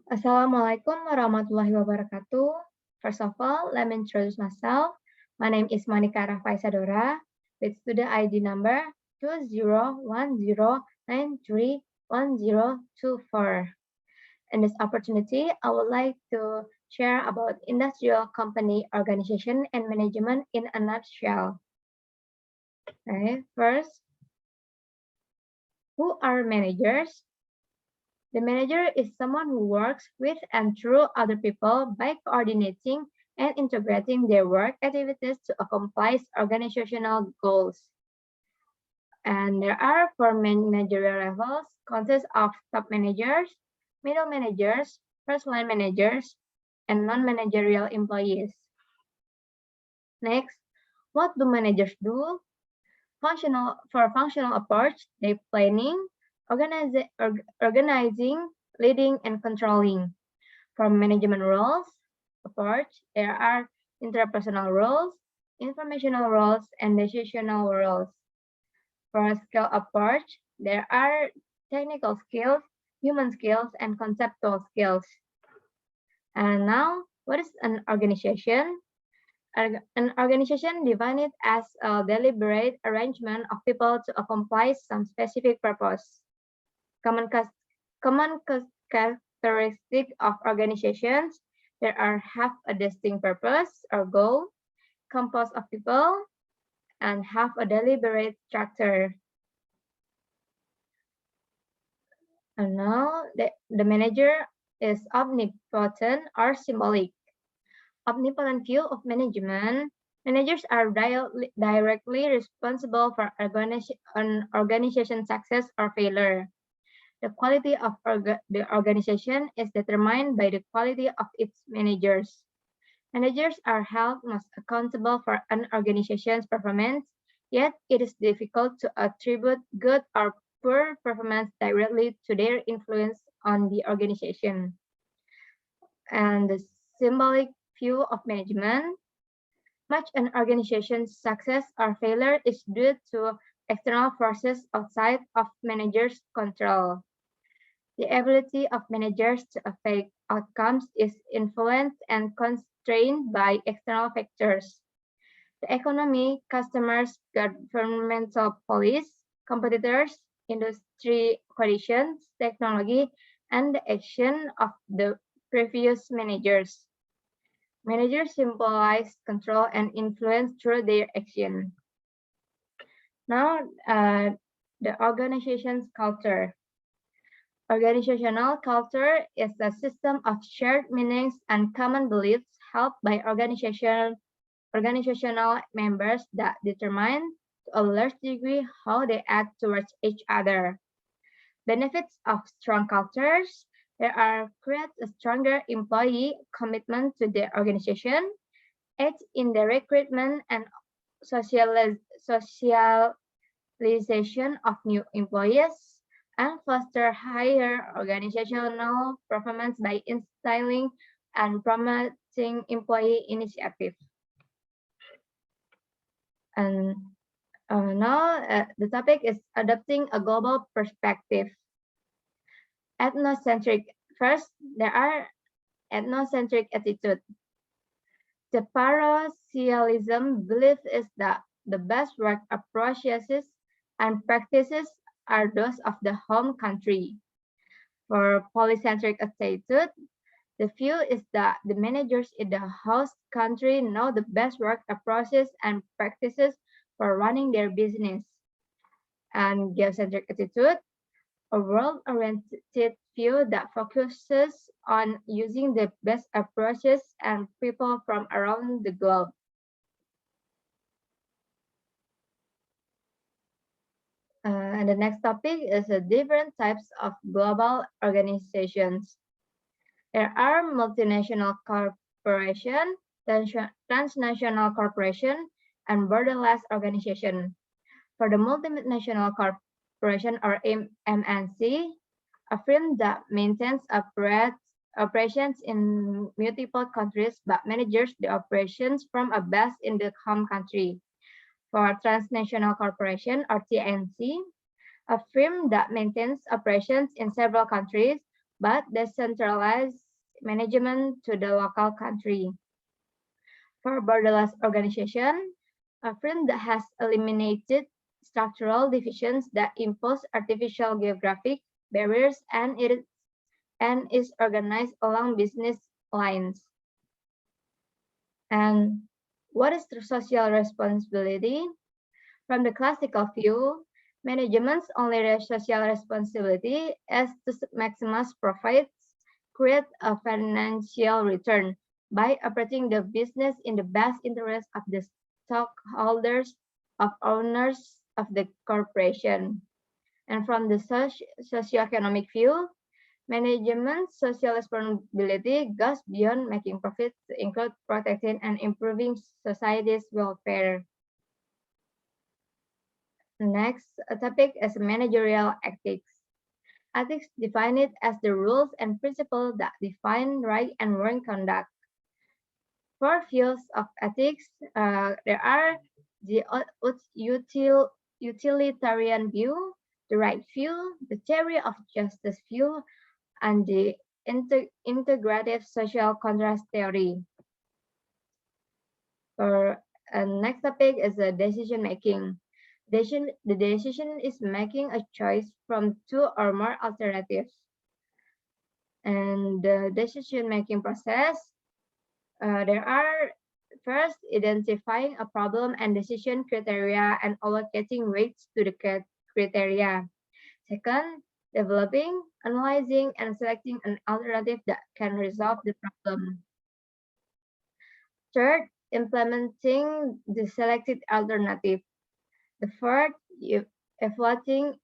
Assalamualaikum warahmatullahi wabarakatuh. First of all, let me introduce myself. My name is Rafa Isadora with student ID number 2010931024. In this opportunity, I would like to share about industrial company organization and management in a nutshell. Okay, first, who are managers? The manager is someone who works with and through other people by coordinating and integrating their work activities to accomplish organizational goals. And there are four managerial levels, consist of top managers, middle managers, first line managers, and non-managerial employees. Next, what do managers do? For functional approach, they planning, organizing, leading, and controlling. For management roles approach, there are interpersonal roles, informational roles, and decisional roles. For skill approach, there are technical skills, human skills, and conceptual skills. And now, what is an organization? An organization defined as a deliberate arrangement of people to accomplish some specific purpose. Common characteristic of organizations, there are have a distinct purpose or goal, composed of people, and have a deliberate structure. And now the manager is omnipotent or symbolic. Omnipotent view of management. Managers are directly responsible for an organization success or failure. The quality of the organization is determined by the quality of its managers. Managers are held most accountable for an organization's performance, yet it is difficult to attribute good or poor performance directly to their influence on the organization. And the symbolic view of management. Much an organization's success or failure is due to external forces outside of managers' control. The ability of managers to affect outcomes is influenced and constrained by external factors. The economy, customers, governmental policy, competitors, industry conditions, technology, and the action of the previous managers. Managers symbolize control and influence through their action. Now, the organization's culture. Organizational culture is a system of shared meanings and common beliefs held by organizational members that determine to a large degree how they act towards each other. Benefits of strong cultures. There are create a stronger employee commitment to the organization, aids in the recruitment and socialization of new employees, and foster higher organizational performance by instilling and promoting employee initiative. And now the topic is adopting a global perspective. Ethnocentric. First, there are ethnocentric attitudes. The parochialism belief is that the best work approaches and practices are those of the home country. For polycentric attitude, the view is that the managers in the host country know the best work approaches and practices for running their business. And geocentric attitude, a world-oriented view that focuses on using the best approaches and people from around the globe. And the next topic is the different types of global organizations. There are multinational corporations, transnational corporation, and borderless organization. For the multinational corporation or MNC, a firm that maintains operations in multiple countries but manages the operations from a base in the home country. For transnational corporation or TNC, a firm that maintains operations in several countries but decentralize management to the local country. For borderless organization, a firm that has eliminated structural divisions that impose artificial geographic barriers and is organized along business lines. And what is the social responsibility? From the classical view, management's only social responsibility is to maximize profits, create a financial return by operating the business in the best interest of the stockholders of owners of the corporation. And from the socioeconomic view, management's social responsibility goes beyond making profits to include protecting and improving society's welfare. Next topic is managerial ethics. Ethics define it as the rules and principles that define right and wrong conduct. Four fields of ethics, there are the utilitarian view, the right view, the theory of justice view, and the integrative social contrast theory. Next topic is decision making. The decision is making a choice from two or more alternatives. And the decision making process, there are first identifying a problem and decision criteria and allocating weights to the criteria. Second, developing, analyzing, and selecting an alternative that can resolve the problem. Third, implementing the selected alternative. The fourth, evaluating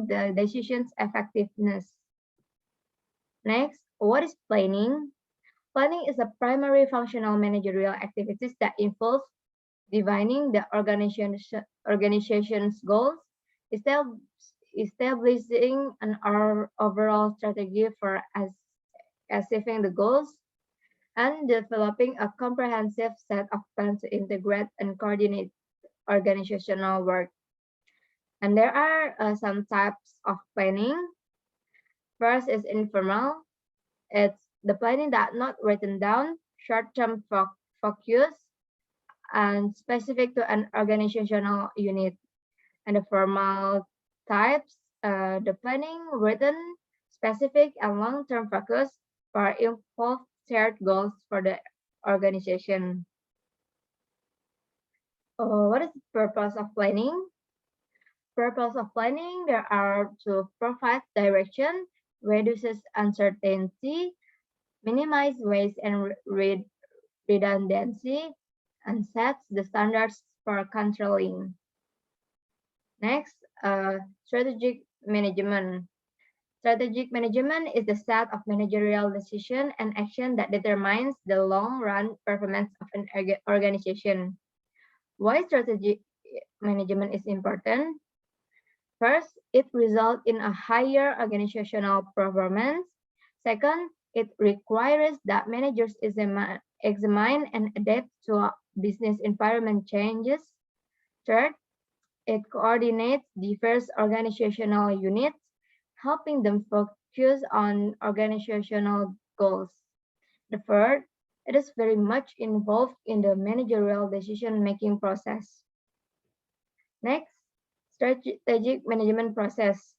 the decision's effectiveness. Next, what is planning? Planning is a primary functional managerial activities that involves defining the organization's goals, establishing an overall strategy for achieving the goals, and developing a comprehensive set of plans to integrate and coordinate organizational work. And there are some types of planning. First is informal. It's the planning that not written down, short-term focus, and specific to an organizational unit. And the formal types, the planning written, specific, and long-term focus for involved shared goals for the organization. What is the purpose of planning? Purpose of planning, there are to provide direction, reduces uncertainty, minimize waste and redundancy, and sets the standards for controlling. Next, strategic management. Strategic management is the set of managerial decision and action that determines the long-run performance of an organization. Why strategic management is important? First, it results in a higher organizational performance. Second, it requires that managers examine and adapt to business environment changes. Third, it coordinates diverse organizational units, helping them focus on organizational goals. The fourth, it is very much involved in the managerial decision-making process. Next, strategic management process.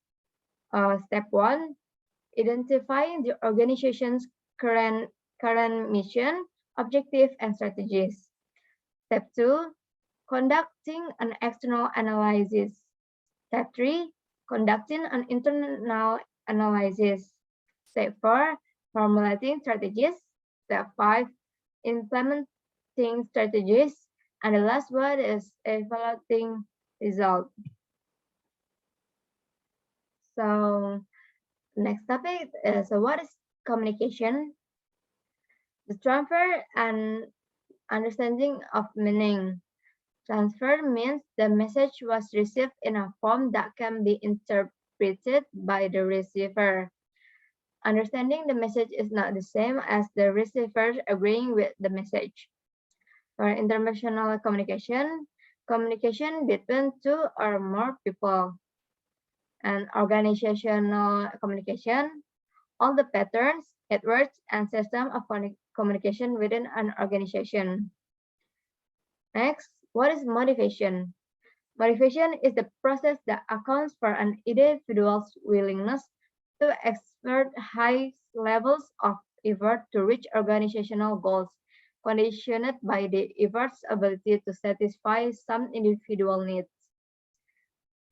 Step 1, identifying the organization's current mission, objective, and strategies. Step 2, conducting an external analysis. Step 3, conducting an internal analysis. Step 4, formulating strategies. Step 5, implementing strategies. And the last one is evaluating results. So next topic is what is communication? The transfer and understanding of meaning. Transfer means the message was received in a form that can be interpreted by the receiver. Understanding the message is not the same as the receiver agreeing with the message. For international communication, communication between two or more people. and organizational communication, all the patterns, networks, and system of communication within an organization. Next, what is motivation? Motivation is the process that accounts for an individual's willingness to exert high levels of effort to reach organizational goals, conditioned by the effort's ability to satisfy some individual needs.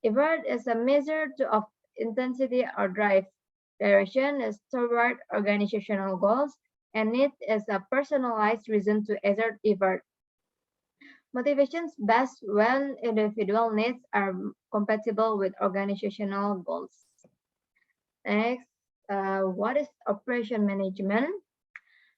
Effort is a measure of intensity or drive. Direction is toward organizational goals, and need is a personalized reason to exert effort. Motivations best when individual needs are compatible with organizational goals. Next, what is operation management?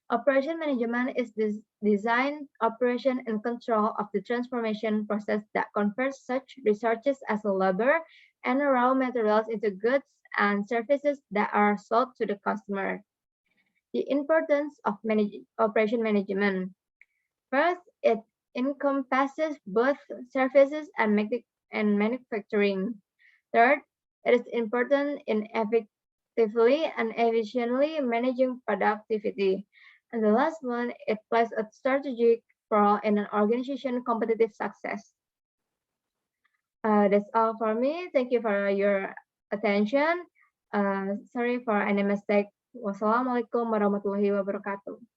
Operation management is this design, operation, and control of the transformation process that converts such resources as labor and raw materials into goods and services that are sold to the customer. The importance of operation management. First, it encompasses both services and manufacturing. Third, it is important in effectively and efficiently managing productivity. And the last one, it plays a strategic role in an organization's competitive success. That's all for me. Thank you for your attention. Sorry for any mistake. Wassalamualaikum warahmatullahi wabarakatuh.